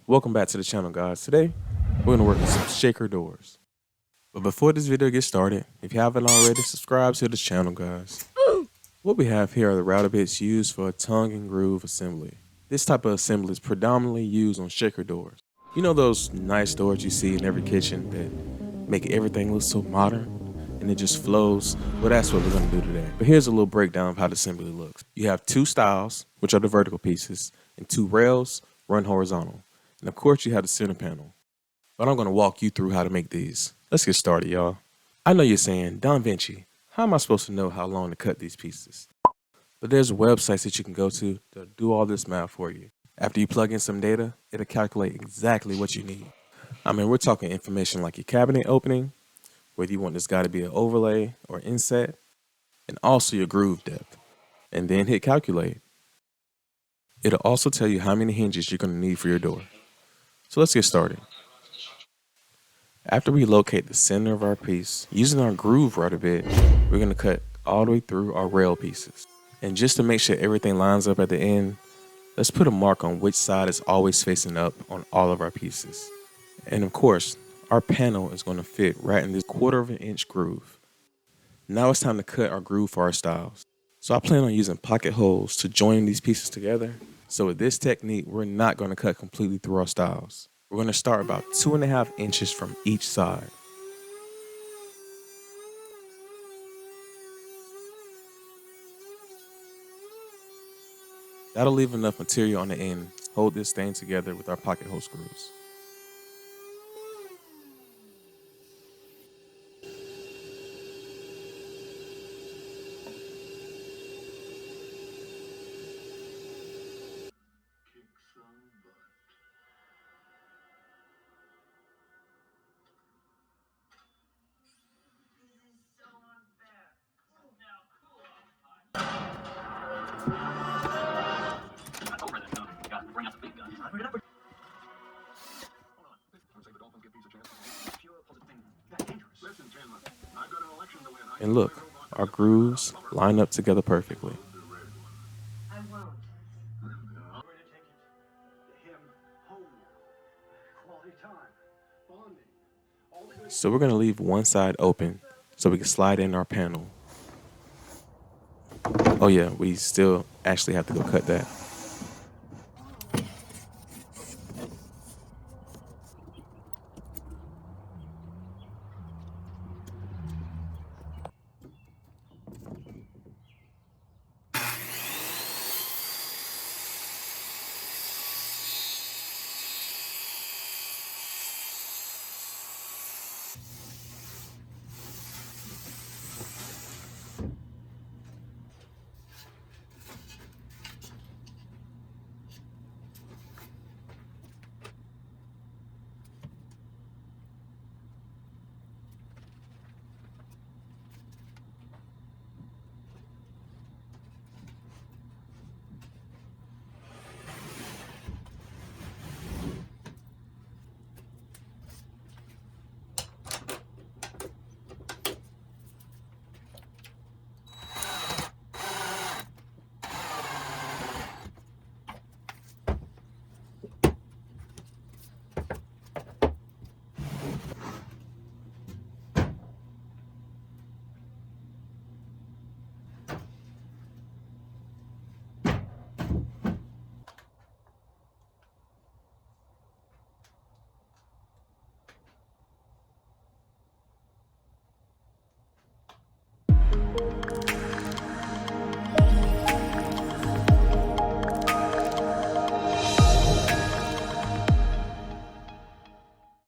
Welcome back to the channel, guys. Today, we're gonna work on some shaker doors. But before this video gets started, if you haven't already, subscribe to this channel, guys. What we have here are the router bits used for a tongue and groove assembly. This type of assembly is predominantly used on shaker doors. You know those nice doors you see in every kitchen that make everything look so modern? And it just flows? Well, that's what we're gonna do today. But here's a little breakdown of how the assembly looks. You have two stiles, which are the vertical pieces, and two rails run horizontal. And of course you have the center panel. But I'm gonna walk you through how to make these. Let's get started, y'all. I know you're saying, Don Vinci, how am I supposed to know how long to cut these pieces? But there's websites that you can go to that'll do all this math for you. After you plug in some data, it'll calculate exactly what you need. I mean, we're talking information like your cabinet opening, whether you want this guy to be an overlay or inset, and also your groove depth. And then hit calculate. It'll also tell you how many hinges you're gonna need for your door. So let's get started. After we locate the center of our piece, using our groove router bit, we're going to cut all the way through our rail pieces. And just to make sure everything lines up at the end, let's put a mark on which side is always facing up on all of our pieces. And of course, our panel is going to fit right in this 1/4 of an inch groove. Now it's time to cut our groove for our stiles. So I plan on using pocket holes to join these pieces together. So with this technique, we're not going to cut completely through our stiles. We're going to start about 2.5 inches from each side. That'll leave enough material on the end to hold this thing together with our pocket hole screws. And look, our grooves line up together perfectly. So we're going to leave one side open so we can slide in our panel. Oh yeah, we still actually have to go cut that.